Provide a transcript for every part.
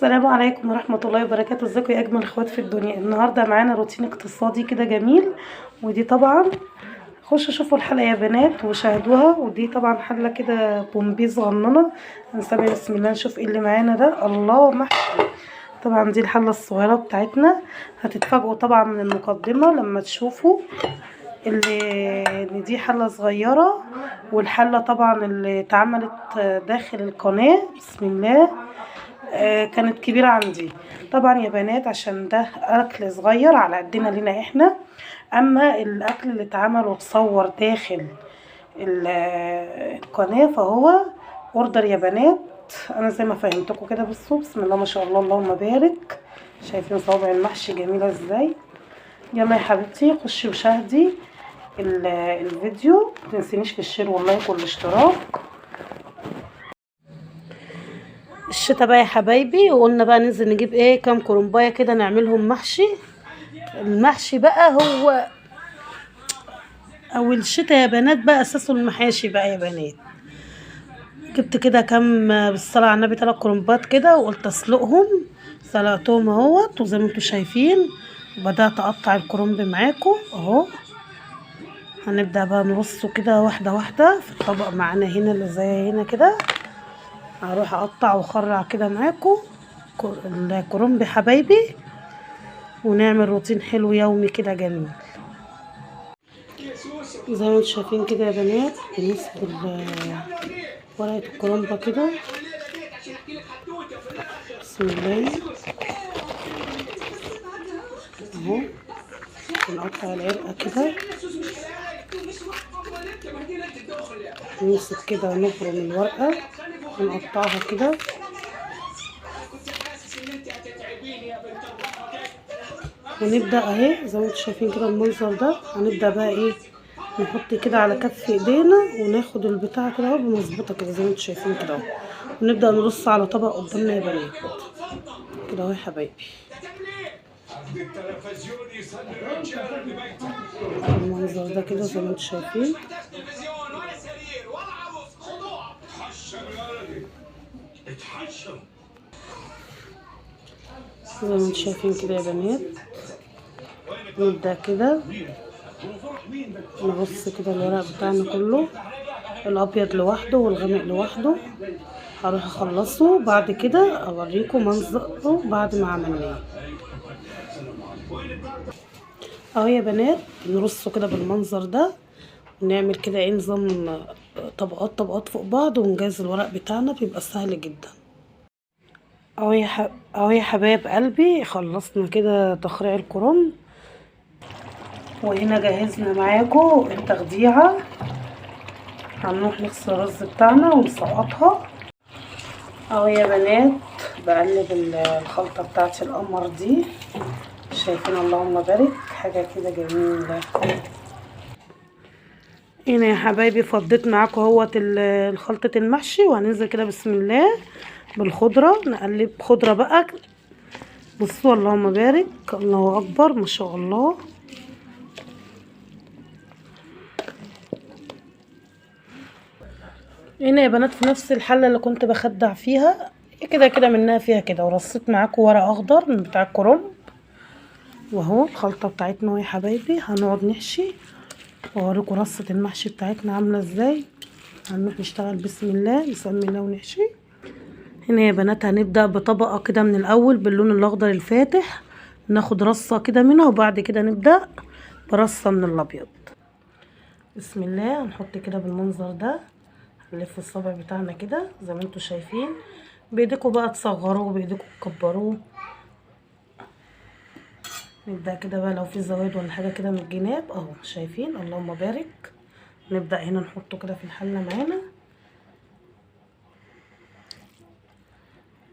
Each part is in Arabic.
السلام عليكم ورحمة الله وبركاته. ازيكم يا اجمل اخوات في الدنيا. النهارده معانا روتين اقتصادي كده جميل. ودي طبعا خشوا شوفوا الحلقة يا بنات وشاهدوها. ودي طبعا حلة كده بومبي صغننة. هنسمي بسم الله نشوف ايه اللي معانا ده. الله محشي. طبعا دي الحلة الصغيرة بتاعتنا. هتتفاجئوا طبعا من المقدمة لما تشوفوا ان دي حلة صغيرة. والحلة طبعا اللي اتعملت داخل القناة بسم الله كانت كبيرة عندي طبعا يا بنات، عشان ده اكل صغير على قدنا لنا احنا. اما الاكل اللي اتعمل وتصور داخل القناة فهو اوردر يا بنات. انا زي ما فهمتكم كده. بصوا بسم الله ما شاء الله اللهم بارك. شايفين صوابع المحشي جميلة ازاي. يلا يا حبيبتي خشي وشاهدي الفيديو. متنسينيش في الشير واللايك والاشتراك. الشتا بقى يا حبايبي، وقلنا بقى ننزل نجيب ايه كام كرنبايه كده نعملهم محشي. المحشي بقى هو او الشتا يا بنات بقى اساسه المحاشي بقى يا بنات. جبت كده كام بالصلاه على النبي 3 كرنبات كده وقلت اسلقهم. سلقتهم اهوت وزي ما انتم شايفين. وبدات اقطع الكرنب معاكم اهو. هنبدا بقى نرصه كده واحده واحده في الطبق معانا هنا اللي زي هنا كده. هروح اقطع واخرع كده معاكم الكرنب حبايبي، ونعمل روتين حلو يومي كده جميل. زي ما انتم شايفين كده يا بنات بنسقي ورقة الكرنبة كده بسم الله اهو. بنقطع العرقة كده نمسك كده ونخرم الورقة ونقطعها كده. ونبدأ اهي زي ما انتم شايفين كده المنظر ده. هنبدأ بقى ايه نحط كده على كف ايدينا وناخد البتاع كده اهو بمظبطه كده زي ما انتم شايفين كده اهو. ونبدأ نرص على طبق قدامنا يا بنات كده اهو يا حبايبي. المنظر ده كده زي ما انتم شايفين. زي ما انتم شايفين كده يا بنات. نبدأ كده نرص كده الورق بتاعنا كله، الابيض لوحده والغامق لوحده. هروح اخلصه بعد كده اوريكم منظره بعد ما عملناه اهو يا بنات. نرصه كده بالمنظر ده ونعمل كده ايه نظام طبقات طبقات فوق بعض ونجهز الورق بتاعنا بيبقى سهل جدا اهو يا حبايب قلبي. خلصنا كده تخريع الكرنب، وهنا جهزنا معاكم التخديعه. هنروح نغسل الرز بتاعنا ونسقطها اهو يا بنات. بقلب الخلطه بتاعتي القمر دي. شايفين اللهم بارك حاجه كده جميله. هنا يا حبايبي فضيت معاكم اهوت الخلطه المحشي. وهننزل كده بسم الله بالخضره. نقلب خضره بقى. بصوا اللهم بارك الله اكبر ما شاء الله. هنا يا بنات في نفس الحله اللي كنت بخدع فيها كده كده منها فيها كده. ورصيت معاكم ورق اخضر من بتاع الكرنب واهو الخلطه بتاعتنا يا حبايبي. هنقعد نحشي واوريكم رصه المحشي بتاعتنا عامله ازاي. هنروح نشتغل بسم الله نسمي الله ونحشي. هنا يا بنات هنبدا بطبقه كده من الاول باللون الاخضر الفاتح. ناخد رصه كده منها وبعد كده نبدا برصه من الابيض بسم الله. هنحط كده بالمنظر ده. نلف الصابع بتاعنا كده زي ما انتم شايفين. بايديكم بقى تصغروه بايديكم تكبروه. نبدأ كده بقى لو في زوايد ولا حاجة كده من الجناب اهو شايفين اللهم بارك. نبدأ هنا نحطه كده في الحلة معانا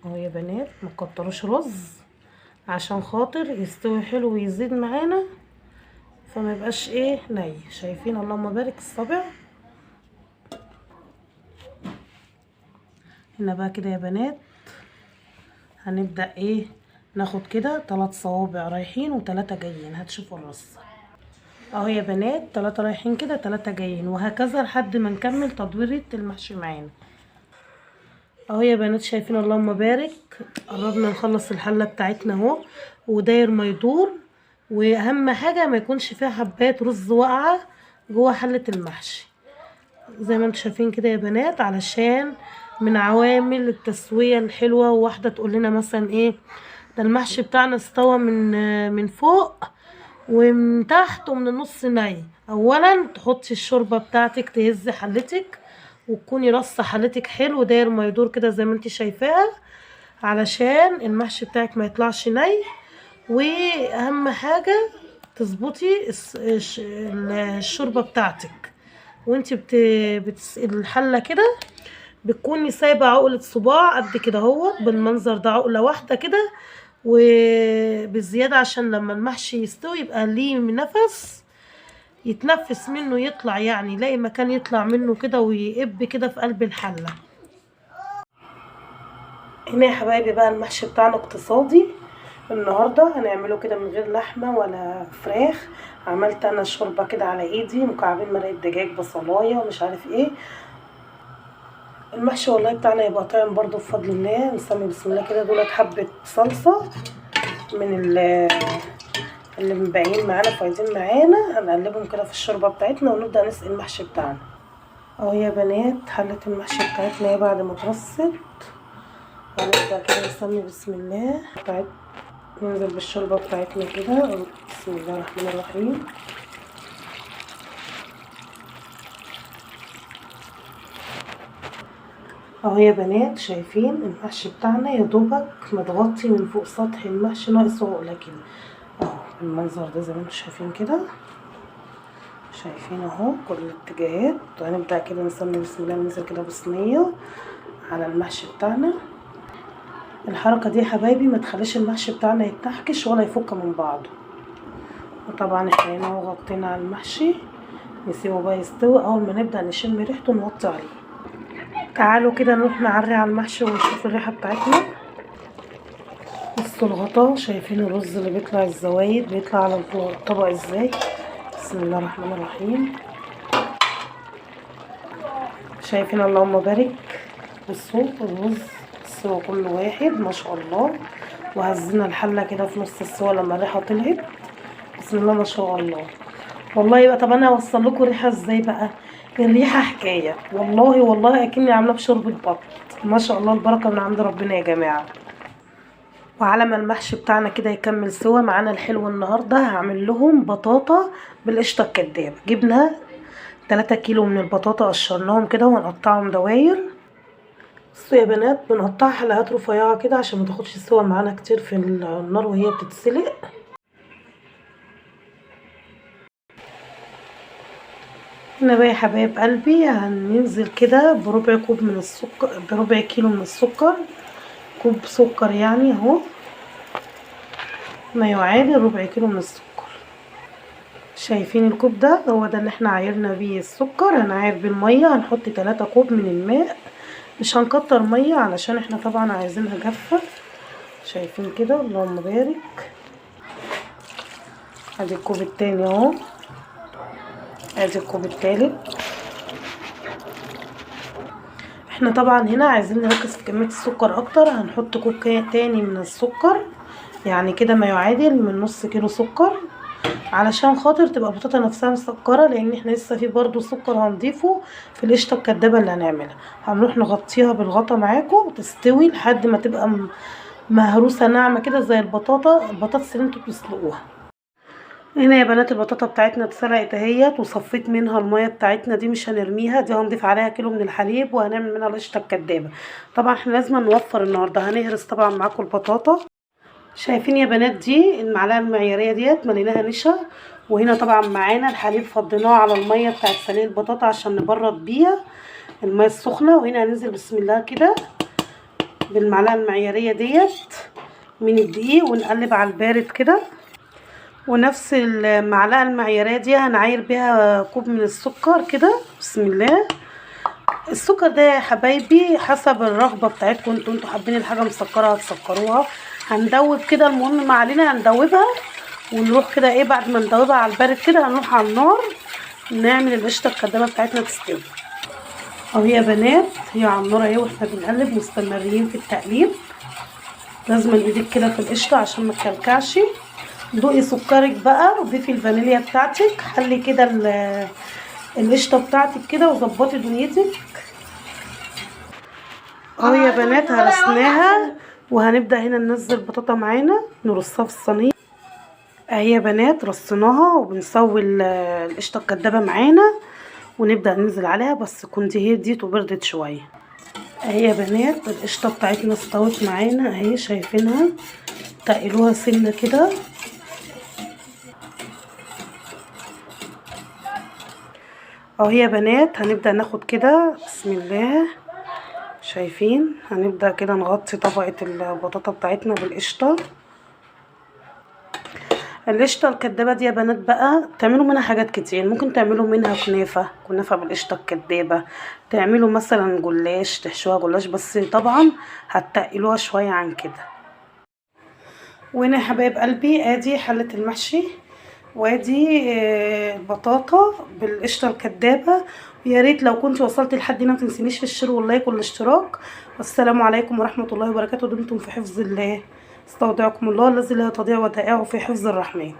اهو يا بنات. مكتروش رز عشان خاطر يستوي حلو ويزيد معانا فما يبقاش ايه ني. شايفين اللهم بارك الصابع. هنا بقى كده يا بنات هنبدأ ايه ناخد كده 3 صوابع رايحين و3 جايين. هتشوفوا الرصه اهو يا بنات 3 رايحين كده 3 جايين وهكذا لحد ما نكمل تدويره المحشي معانا اهو يا بنات شايفين اللهم بارك، قربنا نخلص الحله بتاعتنا اهو، وداير ما يدور. واهم حاجه ما يكونش فيها حبات رز واقعه جوه حله المحشي زي ما انتم شايفين كده يا بنات، علشان من عوامل التسويه الحلوه. واحده تقول لنا مثلا ايه ده المحشي بتاعنا استوى من فوق ومن تحت ومن النص ني. اولا تحطي الشوربه بتاعتك، تهزي حلتك وتكوني رصه حلتك حلو داير ما يدور كده زي ما انت شايفاها، علشان المحشي بتاعك ما يطلعش ني. واهم حاجه تظبطي الشوربه بتاعتك وانت الحله كده، بتكوني سايبه عقله صباع قد كده اهو بالمنظر ده، عقله واحده كده وبالزياده، عشان لما المحشي يستوي يبقى ليه نفس يتنفس منه يطلع، يعني يلاقي مكان يطلع منه كده ويقب كده في قلب الحله. هنا يا حبايبي بقى المحشي بتاعنا اقتصادي النهارده، هنعمله كده من غير لحمه ولا فراخ. عملت انا شوربه كده على ايدي، مكعبين مرقه دجاج، بصلايه ومش عارف ايه. المحشي والله بتاعنا يبقى طعم برضو بفضل الله. نسمي بسم الله كده. دولت حبه صلصه من اللي مبقيين معانا فايضين معانا، هنقلبهم كده في الشوربه بتاعتنا ونبدا نسقي المحشي بتاعنا. اهو يا بنات حله المحشي بتاعتنا اهي بعد ما اترصت، هنبدا كده نسمي بسم الله ننزل بالشوربه بتاعتنا كده. بسم الله الرحمن الرحيم. اهو يا بنات شايفين المحشي بتاعنا يا دوبك متغطي من فوق سطح المحشي، ناقص عقله كده اهو بالمنظر ده زي ما انتم شايفين كده. شايفين اهو كل الاتجاهات. هنبدا كده نسمي بسم الله، ننزل كده بصينيه على المحشي بتاعنا. الحركه دي يا حبايبي ما تخليش المحشي بتاعنا يتنحكش ولا يفك من بعضه. وطبعا احنا هنا اهو غطينا على المحشي، نسيبه بقى يستوي. اول ما نبدا نشم ريحته نوطي عليه. تعالوا كده نروح نعري على المحشي ونشوف الريحه بتاعتنا. بصوا الغطا، شايفين الرز اللي بيطلع الزوايد بيطلع على الطبق ازاي. بسم الله الرحمن الرحيم. شايفين اللهم بارك. بصوا الرز السوا كل واحد ما شاء الله. وهزينا الحله كده في نص السوا لما الريحه طلعت. بسم الله ما شاء الله. والله يبقى طب انا هوصل لكم ريحه ازاي بقى؟ الريحه حكايه والله اكني عامله بشوربه بط. ما شاء الله البركه من عند ربنا يا جماعه. وعلى ما المحشي بتاعنا كده يكمل سوا معانا الحلو النهارده، هعمل لهم بطاطا بالقشطه الكدابه. جبنا 3 كيلو من البطاطا، قشرناهم كده وهنقطعهم دواير. بصوا يا بنات بنقطعها حلقات رفيعه كده عشان ما تاخدش سوا معانا كتير في النار وهي بتتسلق. هنا بقى يا حبايب قلبي هننزل كده بربع كوب من السكر، بربع كيلو من السكر، كوب سكر يعني اهو ما يعادل ربع كيلو من السكر. شايفين الكوب ده هو ده اللي احنا عايرنا بيه السكر. هنعاير بيه الميه، هنحط 3 كوب من الماء، مش هنكتر ميه علشان احنا طبعا عايزينها جافه. شايفين كده اللهم بارك. ادي الكوب التاني اهو، ادي الكوب التالت. احنا طبعا هنا عايزين نركز في كميه السكر اكتر، هنحط كوب تاني من السكر، يعني كده ما يعادل من نص كيلو سكر، علشان خاطر تبقى البطاطا نفسها مسكره، لان احنا لسه في برضو سكر هنضيفه في القشطه الكدابه اللي هنعملها. هنروح نغطيها بالغطا معاكم وتستوي لحد ما تبقى مهروسه ناعمه كده زي البطاطس اللي انتوا بتسلقوها. هنا يا بنات البطاطا بتاعتنا اتسلقت اهيت، وصفيت منها الميه بتاعتنا دي، مش هنرميها دي، هنضيف عليها كيلو من الحليب وهنعمل منها القشطه الكدابه. طبعا احنا لازم نوفر النهارده. هنهرس طبعا معاكم البطاطا. شايفين يا بنات دي المعلقه المعياريه ديت مليناها نشا، وهنا طبعا معانا الحليب فضيناه على الميه بتاعت سلق البطاطا عشان نبرد بيها الميه السخنه. وهنا هننزل بسم الله كده بالمعلقه المعياريه ديت من الدقيق ونقلب على البارد كده. ونفس المعلقه المعياريه دي هنعاير بيها كوب من السكر كده. بسم الله. السكر ده يا حبايبي حسب الرغبه بتاعتكم، انتوا حابين الحاجه مسكره هتسكروها. هندوب كده، المهم ما علينا هندوبها ونروح كده ايه بعد ما ندوبها على البارد كده هنروح على النار نعمل القشطه الكدابه بتاعتنا تستوي. اهو يا بنات هي على النار اهي، واحنا بنقلب مستمرين في التقليب. لازم ايدك كده في القشطه عشان ما تكلكعش. دوقي سكرك بقى وضيفي الفانيليا بتاعتك، خلي كده القشطه بتاعتك كده وظبطي دنيتك. اهو يا بنات هرسناها، وهنبدا هنا ننزل البطاطا معانا نرصها في الصينيه. اهي يا بنات رصيناها وبنسوي القشطه الكدابه معانا، ونبدا ننزل عليها بس تكون هديت وبردت شويه. اهي يا بنات القشطه بتاعتنا استوت معانا اهي، شايفينها؟ تقلوها سنه كده. اهو يا بنات هنبدا ناخد كده، بسم الله، شايفين؟ هنبدا كده نغطي طبقه البطاطا بتاعتنا بالقشطه. القشطه الكدابه دي يا بنات بقى تعملوا منها حاجات كتير، ممكن تعملوا منها كنافه بالقشطه الكدابه، تعملوا مثلا جلاش، تحشوها جلاش، بس طبعا هتقلوها شويه عن كده. وهنا يا حبايب قلبي ادي حله المحشي، وادي البطاطا بالقشطه الكدابه. ويا ريت لو كنت وصلت لحد هنا ما تنسينيش في الشير واللايك والاشتراك. والسلام عليكم ورحمه الله وبركاته. دمتم في حفظ الله، استودعكم الله الذي لا تضيع ودائعه في حفظ الرحمن.